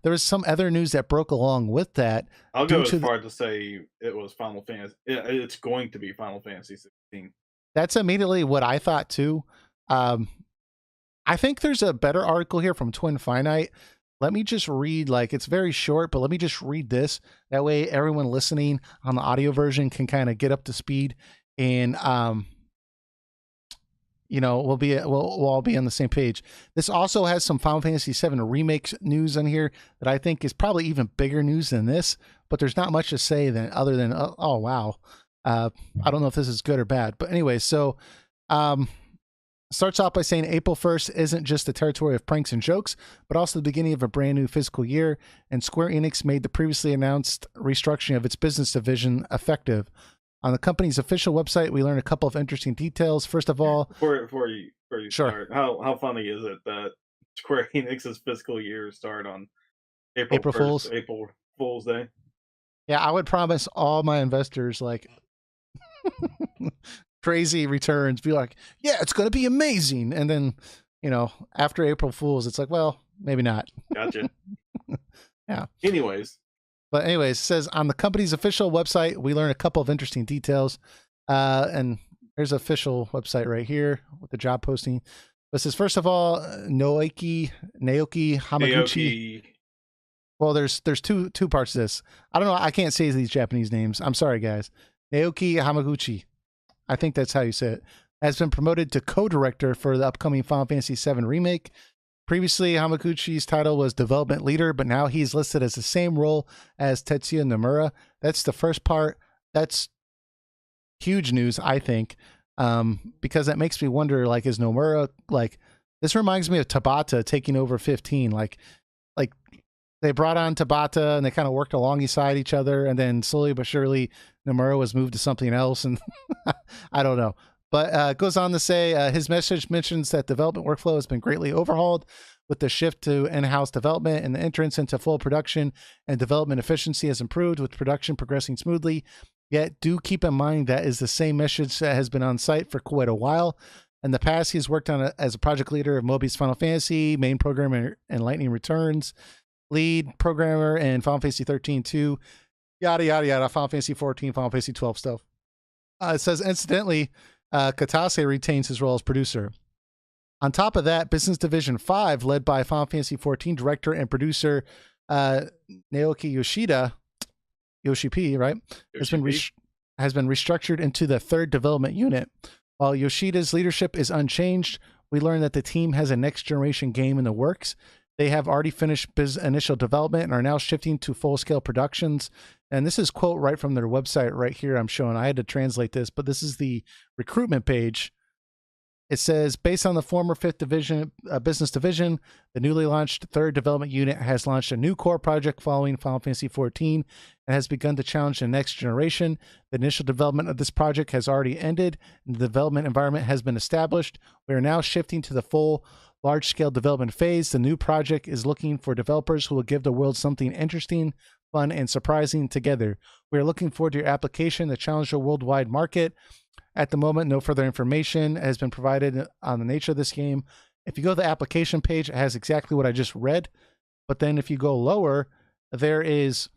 There was some other news that broke along with that. I'll go as far to say it was Final Fantasy. It's going to be Final Fantasy 16. That's immediately what I thought too. I think there's a better article here from Twin Finite. Let me just read, like, it's very short, but let me just read this. That way everyone listening on the audio version can kind of get up to speed, and you know, we'll all be on the same page. This also has some Final Fantasy VII Remake news in here that I think is probably even bigger news than this, but there's not much to say other than, oh wow. I don't know if this is good or bad, but anyway, so starts off by saying April 1st isn't just the territory of pranks and jokes, but also the beginning of a brand new fiscal year, and Square Enix made the previously announced restructuring of its business division effective. On the company's official website, we learned a couple of interesting details. First of all, before you sure. start, how funny is it that Square Enix's fiscal year start on April 1st, April Fool's Day? Yeah, I would promise all my investors like crazy returns, be like, yeah, it's going to be amazing. And then, you know, after April Fool's, it's like, well, maybe not. Gotcha. Yeah. But anyways, it says on the company's official website, we learned a couple of interesting details. And there's an official website right here with the job posting. It says, first of all, Naoki Hamaguchi. Well, there's two parts to this. I don't know. I can't say these Japanese names. I'm sorry, guys. Naoki Hamaguchi, I think that's how you say it, has been promoted to co-director for the upcoming Final Fantasy VII Remake. Previously, Hamaguchi's title was development leader, but now he's listed as the same role as Tetsuya Nomura. That's the first part. That's huge news, I think, because that makes me wonder, like, is Nomura, like, this reminds me of Tabata taking over 15. Like they brought on Tabata and they kind of worked alongside each other, and then slowly but surely Nomura was moved to something else, and I don't know. But it goes on to say his message mentions that development workflow has been greatly overhauled with the shift to in-house development and the entrance into full production, and development efficiency has improved with production progressing smoothly. Yet do keep in mind that is the same message that has been on site for quite a while. In the past, he's worked on as a project leader of Mobius Final Fantasy, main programmer in Lightning Returns, lead programmer in Final Fantasy 13-2, yada, yada, yada, Final Fantasy 14, Final Fantasy 12 stuff. It says, incidentally, Katase retains his role as producer. On top of that, Business Division 5, led by Final Fantasy 14 director and producer Naoki Yoshi P, right? Has been restructured into the third development unit. While Yoshida's leadership is unchanged, we learned that the team has a next generation game in the works. They have already finished initial development and are now shifting to full-scale productions. And this is quote right from their website right here I'm showing. I had to translate this, but this is the recruitment page. It says, based on the former 5th division, business division, the newly launched 3rd development unit has launched a new core project following Final Fantasy XIV and has begun to challenge the next generation. The initial development of this project has already ended, and the development environment has been established. We are now shifting to the full large-scale development phase. The new project is looking for developers who will give the world something interesting, fun, and surprising together. We are looking forward to your application to challenge the worldwide market. At the moment, no further information has been provided on the nature of this game. If you go to the application page, it has exactly what I just read. But then if you go lower, there is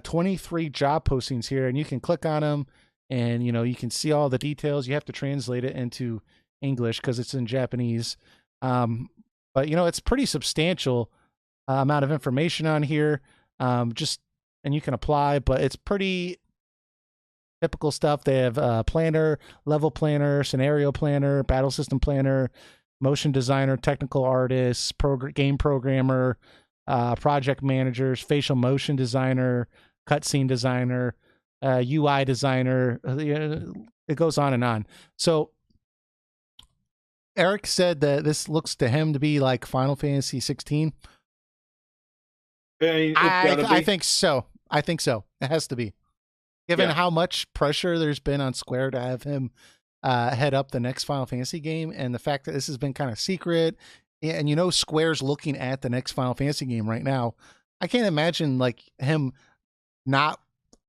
23 job postings here, and you can click on them, and you can see all the details. You have to translate it into English because it's in Japanese. But it's pretty substantial amount of information on here. And you can apply, but it's pretty typical stuff. They have planner, level planner, scenario planner, battle system planner, motion designer, technical artists, game programmer, project managers, facial motion designer, cutscene designer, UI designer. It goes on and on. So Eric said that this looks to him to be like Final Fantasy 16. I think so. I think so. It has to be. Given how much pressure there's been on Square to have him head up the next Final Fantasy game, and the fact that this has been kind of secret, and Square's looking at the next Final Fantasy game right now, I can't imagine like him not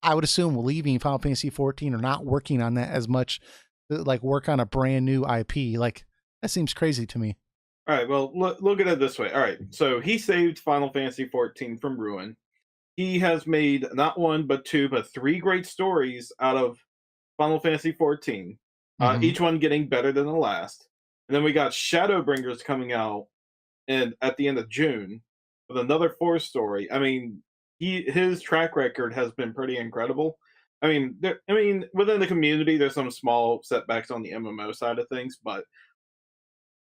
I would assume leaving Final Fantasy 14 or not working on that as much, like work on a brand new IP. Like that seems crazy to me. All right, well, look at it this way. All right, so he saved Final Fantasy 14 from ruin. He has made not one, but two, but three great stories out of Final Fantasy 14, Hmm. each one getting better than the last. And then we got Shadowbringers coming out and at the end of June with another fourth story. I mean, his track record has been pretty incredible. I mean, within the community, there's some small setbacks on the MMO side of things, but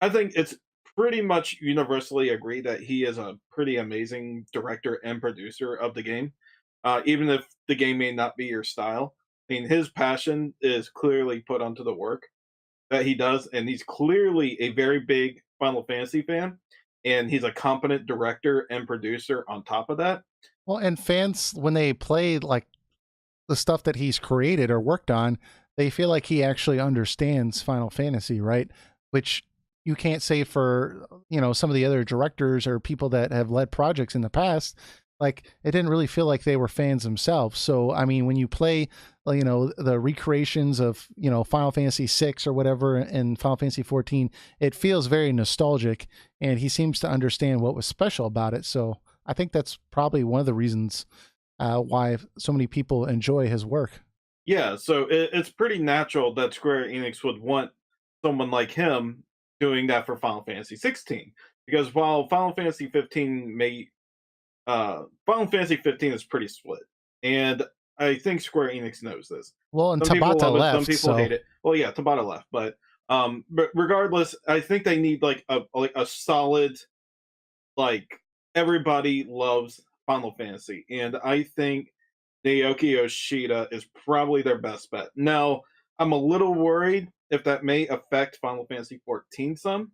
I think it's pretty much universally agreed that he is a pretty amazing director and producer of the game. Even if the game may not be your style, I mean, his passion is clearly put onto the work that he does, and he's clearly a very big Final Fantasy fan, and he's a competent director and producer on top of that. Well, and fans, when they play like the stuff that he's created or worked on, they feel like he actually understands Final Fantasy, right? Which you can't say for, some of the other directors or people that have led projects in the past. Like it didn't really feel like they were fans themselves. So I mean, when you play, the recreations of Final Fantasy 6 or whatever and Final Fantasy 14, it feels very nostalgic, and he seems to understand what was special about it. So I think that's probably one of the reasons why so many people enjoy his work. Yeah, so it's pretty natural that Square Enix would want someone like him doing that for Final Fantasy 16, because while Final Fantasy 15 is pretty split, and I think Square Enix knows this. Well, and Some people Tabata love it, some left, people so hate it. Well, yeah, Tabata left, but regardless, I think they need like a solid, like, everybody loves Final Fantasy, and I think Naoki Yoshida is probably their best bet. Now, I'm a little worried if that may affect Final Fantasy 14 some,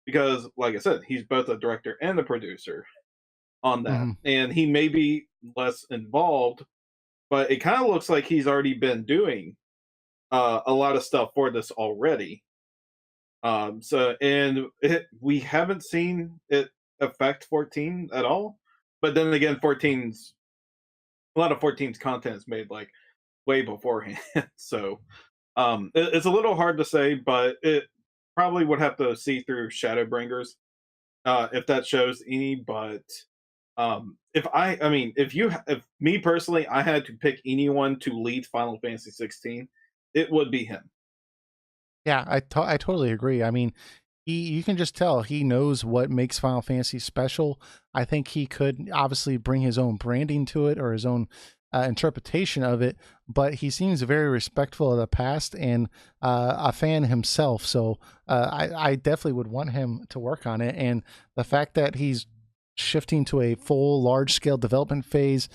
because, like I said, he's both a director and a producer on that, mhm. and he may be less involved, but it kind of looks like he's already been doing a lot of stuff for this already. We haven't seen it affect 14 at all. But then again, 14's a lot of 14's content is made like way beforehand. So it's a little hard to say, but it probably would have to see through Shadowbringers if that shows any. But I mean, if me personally, I had to pick anyone to lead Final Fantasy 16, it would be him. Yeah, I totally agree. I mean, you can just tell he knows what makes Final Fantasy special. I think he could obviously bring his own branding to it or his own interpretation of it, but he seems very respectful of the past and a fan himself. So I definitely would want him to work on it. And the fact that he's shifting to a full large scale development phase,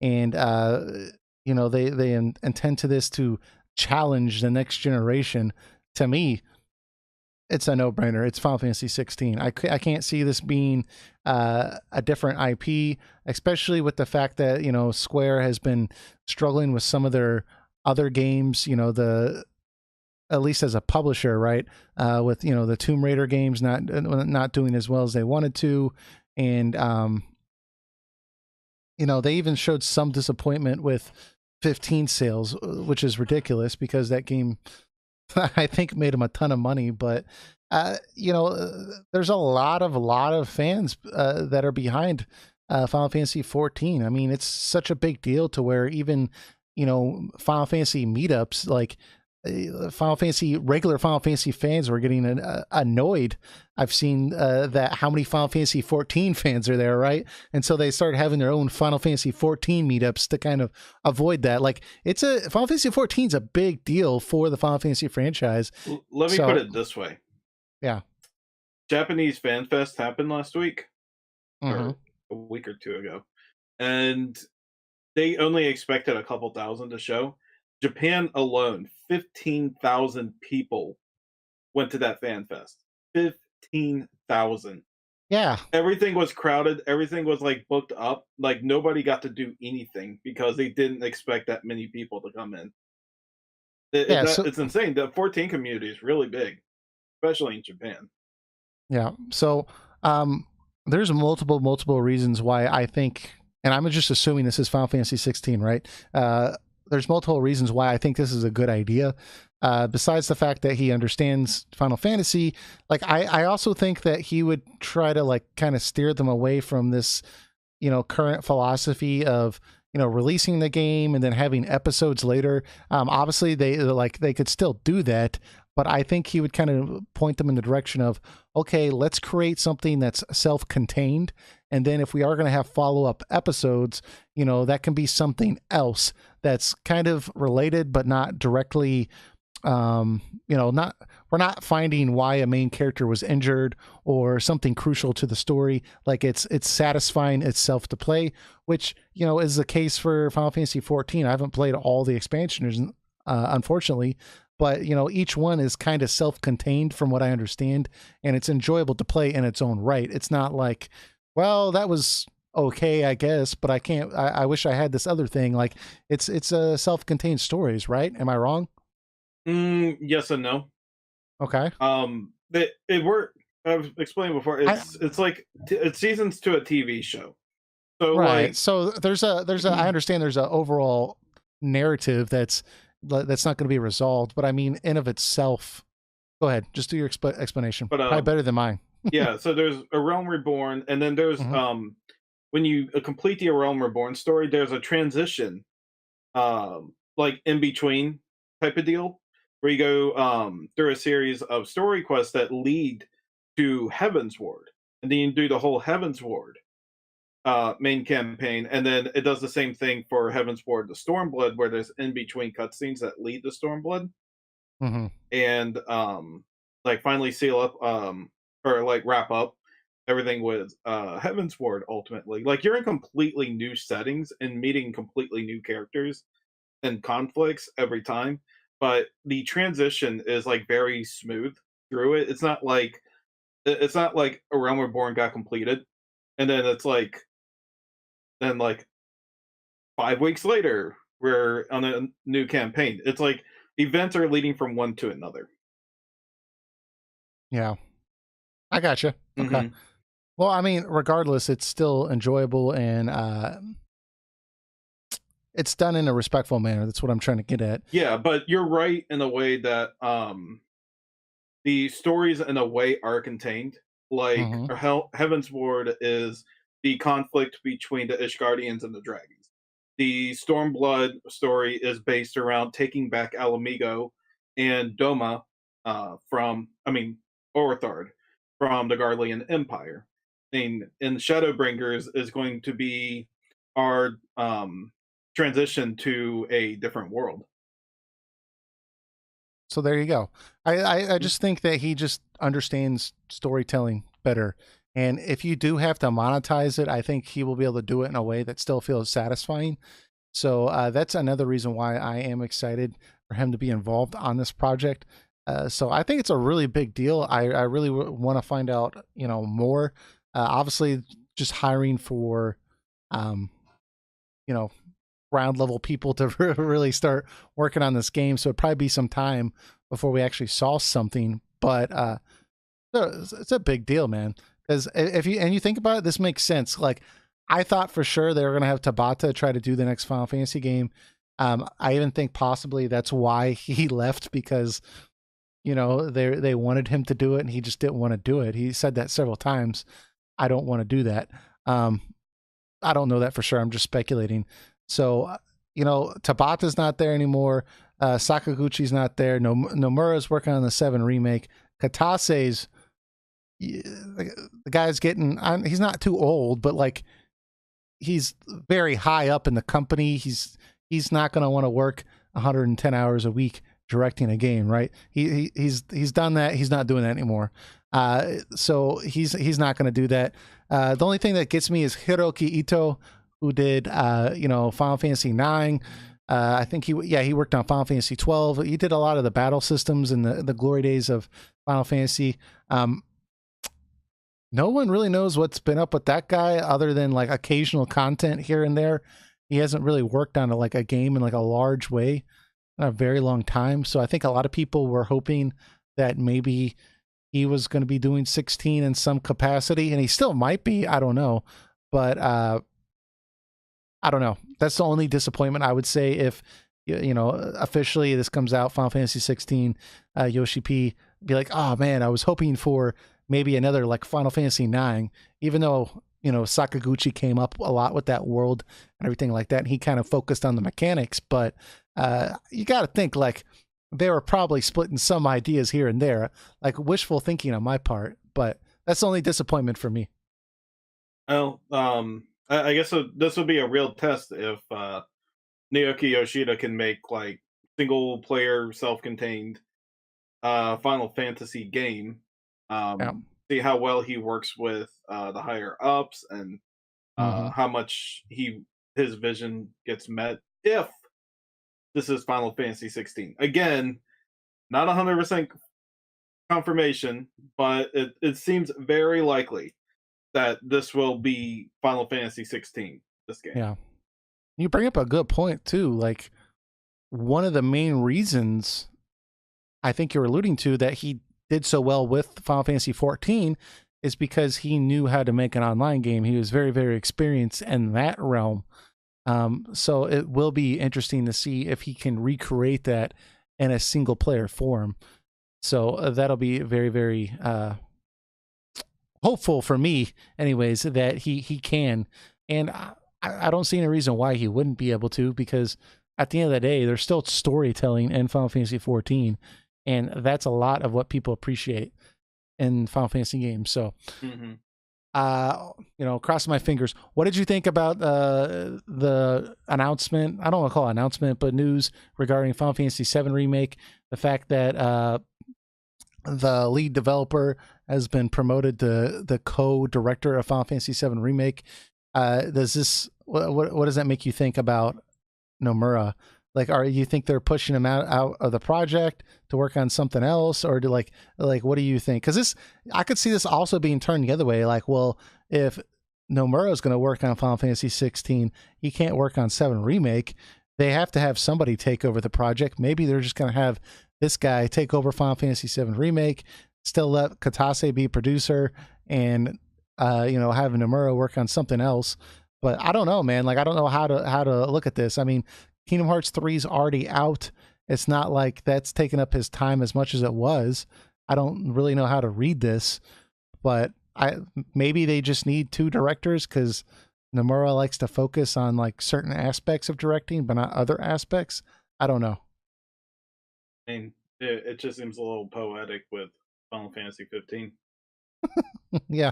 and they intend to this to challenge the next generation. To me, it's a no-brainer. It's Final Fantasy 16. I can't see this being a different IP, especially with the fact that Square has been struggling with some of their other games. The at least as a publisher, right? With the Tomb Raider games not doing as well as they wanted to, and they even showed some disappointment with 15 sales, which is ridiculous because that game I think made him a ton of money. But there's a lot of fans that are behind Final Fantasy 14. I mean, it's such a big deal to where even Final Fantasy meetups, like regular Final Fantasy fans were getting annoyed. I've seen that how many Final Fantasy 14 fans are there, right? And so they started having their own Final Fantasy 14 meetups to kind of avoid that. Like Final Fantasy 14 is a big deal for the Final Fantasy franchise. Let me put it this way. Yeah. Japanese Fan Fest happened last week, Mm-hmm. or a week or two ago, and they only expected a couple thousand to show. Japan alone, 15,000 people went to that fan fest. 15,000. Yeah. Everything was crowded. Everything was like booked up. Like nobody got to do anything because they didn't expect that many people to come in. Yeah. So It's insane. The 14 community is really big, especially in Japan. yeah. So there's multiple reasons why I think and I'm just assuming this is Final Fantasy 16, right? There's multiple reasons why I think this is a good idea. Besides the fact that he understands Final Fantasy, like I also think that he would try to like kind of steer them away from this, current philosophy of, releasing the game and then having episodes later. Obviously they could still do that, but I think he would kind of point them in the direction of, okay, let's create something that's self-contained. And then if we are going to have follow-up episodes, that can be something else that's kind of related, but not directly, not, we're not finding why a main character was injured or something crucial to the story. Like it's satisfying itself to play, which, is the case for Final Fantasy 14. I haven't played all the expansions, unfortunately, but each one is kind of self-contained from what I understand, and it's enjoyable to play in its own right. It's not like, well, that was okay, I guess, but I wish I had this other thing. Like it's self-contained stories, right? Am I wrong? Yes and no. Okay. It worked. I've explained before. It's like it's seasons to a TV show. So right. like, so there's a I understand there's a overall narrative that's not going to be resolved, but I mean, in of itself. Go ahead, just do your explanation. But probably better than mine. Yeah. So there's A Realm Reborn, and then there's when you complete the A Realm Reborn story, there's a transition, like in between type of deal, where you go through a series of story quests that lead to Heaven's Ward, and then you do the whole Heaven's Ward main campaign, and then it does the same thing for Heaven's Ward to Stormblood, where there's in between cutscenes that lead to Stormblood, and like finally seal up or like wrap up everything with Heaven's Ward. Ultimately, like you're in completely new settings and meeting completely new characters and conflicts every time, but the transition is like very smooth through it. It's not like A Realm Reborn got completed and then it's like then like 5 weeks later we're on a new campaign. It's like events are leading from one to another. Yeah, I gotcha. Okay. Well, I mean, regardless, it's still enjoyable, and it's done in a respectful manner. That's what I'm trying to get at. Yeah, but you're right in a way that the stories in a way are contained. Like Heaven's Ward is the conflict between the Ishgardians and the dragons. The Stormblood story is based around taking back Alamigo and Doma Orthard from the Garlean Empire. And Shadowbringers is going to be our transition to a different world. So there you go. I just think that he just understands storytelling better. And if you do have to monetize it, I think he will be able to do it in a way that still feels satisfying. So that's another reason why I am excited for him to be involved on this project. So I think it's a really big deal. I really want to find out, more. Obviously, just hiring for, ground level people to really start working on this game. So it'd probably be some time before we actually saw something. But it's a big deal, man. Because if you think about it, this makes sense. Like I thought for sure they were going to have Tabata try to do the next Final Fantasy game. I even think possibly that's why he left, because they wanted him to do it and he just didn't want to do it. He said that several times. I don't want to do that. I don't know that for sure. I'm just speculating. So, Tabata's not there anymore. Sakaguchi's not there. Nomura's working on the 7 remake. Katase's, the guy's getting, he's not too old, but like he's very high up in the company. He's not going to want to work 110 hours a week directing a game, right? He's done that. He's not doing that anymore. So he's not going to do that. The only thing that gets me is Hiroki Ito, who did Final Fantasy 9. I think he worked on Final Fantasy 12. He did a lot of the battle systems in the glory days of Final Fantasy. No one really knows what's been up with that guy other than like occasional content here and there. He hasn't really worked on a game in like a large way in a very long time. So I think a lot of people were hoping that maybe he was going to be doing 16 in some capacity, and he still might be. I don't know, but I don't know. That's the only disappointment I would say. If officially this comes out, Final Fantasy 16, Yoshi P be like, oh man, I was hoping for maybe another like Final Fantasy 9, even though Sakaguchi came up a lot with that world and everything like that, and he kind of focused on the mechanics. But you got to think like they were probably splitting some ideas here and there, like wishful thinking on my part. But that's the only disappointment for me. Well, I guess this would be a real test if Naoki Yoshida can make like single player, self contained Final Fantasy game. Yeah. See how well he works with the higher ups and Hmm. how much his vision gets met if this is Final Fantasy 16. Again, not 100% confirmation, but it seems very likely that this will be Final Fantasy 16. This game. Yeah. You bring up a good point too. Like one of the main reasons I think you're alluding to that he did so well with Final Fantasy 14 is because he knew how to make an online game. He was very, very experienced in that realm. So it will be interesting to see if he can recreate that in a single player form. So that'll be very, very hopeful for me, anyways, that he can. And I don't see any reason why he wouldn't be able to, because at the end of the day, there's still storytelling in Final Fantasy 14, and that's a lot of what people appreciate in Final Fantasy games. So, Mm-hmm. Crossing my fingers. What did you think about the announcement? I don't want to call it announcement, but news regarding Final Fantasy 7 Remake. The fact that the lead developer has been promoted to the co-director of Final Fantasy 7 Remake. Does this what does that make you think about Nomura? Like, are you think they're pushing him out of the project to work on something else, or do like what do you think? Because this, I could see this also being turned the other way. Like, well, if Nomura is going to work on Final Fantasy 16, he can't work on 7 Remake. They have to have somebody take over the project. Maybe they're just going to have this guy take over Final Fantasy 7 Remake, still let Katase be producer, and have Nomura work on something else. But I don't know, man. Like, I don't know how to look at this. I mean, Kingdom Hearts 3 is already out. It's not like that's taken up his time as much as it was. I don't really know how to read this, but maybe they just need two directors because Nomura likes to focus on like certain aspects of directing, but not other aspects. I don't know. I mean, it just seems a little poetic with Final Fantasy 15. Yeah.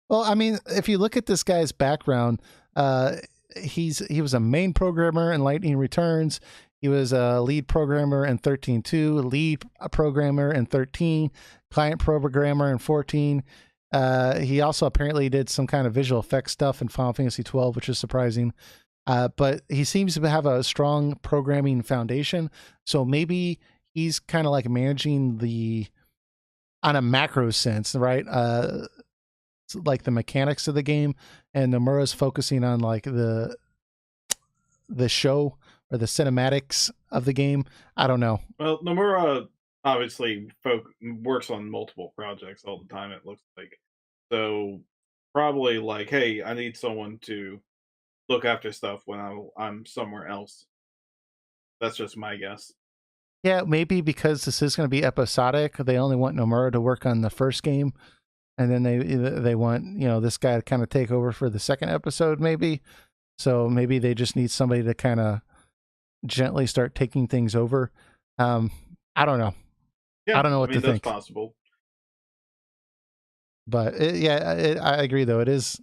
Well, I mean, if you look at this guy's background, he was a main programmer in Lightning Returns. He was a lead programmer in 13.2, lead programmer in 13, client programmer in 14. He also apparently did some kind of visual effects stuff in Final Fantasy 12, which is surprising. But he seems to have a strong programming foundation. So maybe he's kind of like managing on a macro sense, right? Like the mechanics of the game, and Nomura's focusing on like the show or the cinematics of the game. I don't know. Well, Nomura obviously works on multiple projects all the time, it looks like. So probably like, hey, I need someone to look after stuff when I'm somewhere else. That's just my guess. Yeah, maybe because this is going to be episodic, they only want Nomura to work on the first game, and then they want this guy to kind of take over for the second episode, maybe. So maybe they just need somebody to kind of gently start taking things over. I don't know. Yeah, I don't know I what mean to that's think. possible. But I agree, though. It is,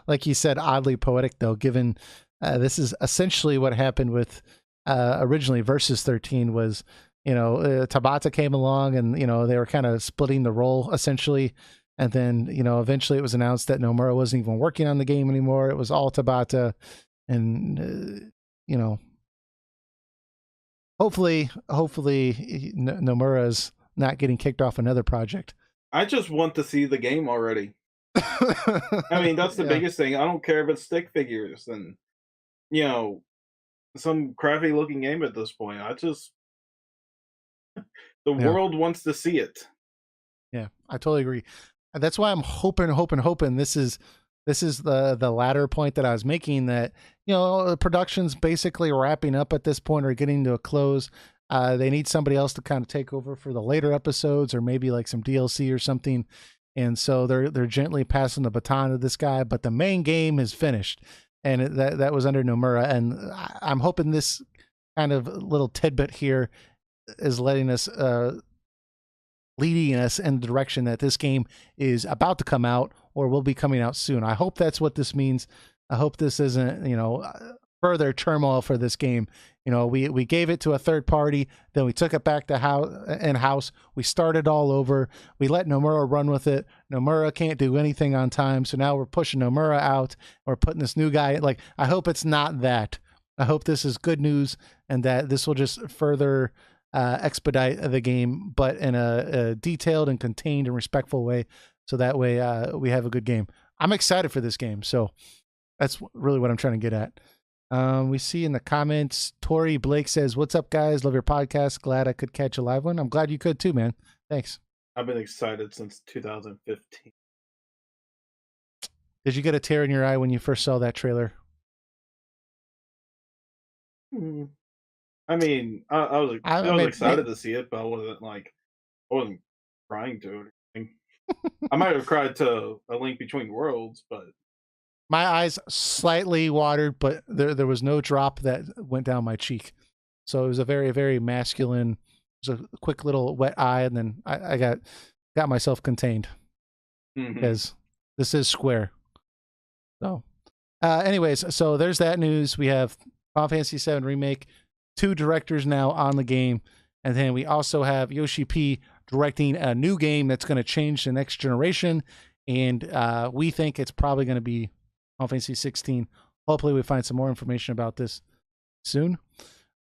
like you said, oddly poetic, though, given this is essentially what happened with originally Versus 13 was, Tabata came along and, they were kind of splitting the role essentially. And then, eventually it was announced that Nomura wasn't even working on the game anymore. It was all Tabata. And, hopefully Nomura's not getting kicked off another project. I just want to see the game already. I mean, that's the Yeah. biggest thing. I don't care if it's stick figures and you know some crappy looking game at this point. The Yeah. world wants to see it. Yeah, I totally agree. That's why I'm hoping this is this is the latter point that I was making, that the production's basically wrapping up at this point or getting to a close. They need somebody else to kind of take over for the later episodes, or maybe like some DLC or something. And so they're gently passing the baton to this guy, but the main game is finished, and that was under Nomura. And I'm hoping this kind of little tidbit here is letting us leading us in the direction that this game is about to come out or will be coming out soon. I hope that's what this means. I hope this isn't, further turmoil for this game. We gave it to a third party, then we took it back to in-house. We started all over. We let Nomura run with it. Nomura can't do anything on time, so now we're pushing Nomura out. We're putting this new guy. Like, I hope it's not that. I hope this is good news, and that this will just further expedite the game, but in a detailed and contained and respectful way, so that way we have a good game. I'm excited for this game, so that's really what I'm trying to get at. We see in the comments, Tori Blake says, "What's up, guys? Love your podcast. Glad I could catch a live one." I'm glad you could too, man. Thanks. I've been excited since 2015. Did you get a tear in your eye when you first saw that trailer? I mean, I was excited to see it, but I wasn't crying to it. I might have cried to A Link Between Worlds, but my eyes slightly watered, but there was no drop that went down my cheek. So it was a very, very masculine, it was a quick little wet eye, and then I got myself contained because this is Square. So anyways, so there's that news. We have Final Fantasy VII Remake, 2 directors now on the game, and then we also have Yoshi P directing a new game that's going to change the next generation, and we think it's probably going to be Final Fantasy 16. Hopefully we find some more information about this soon.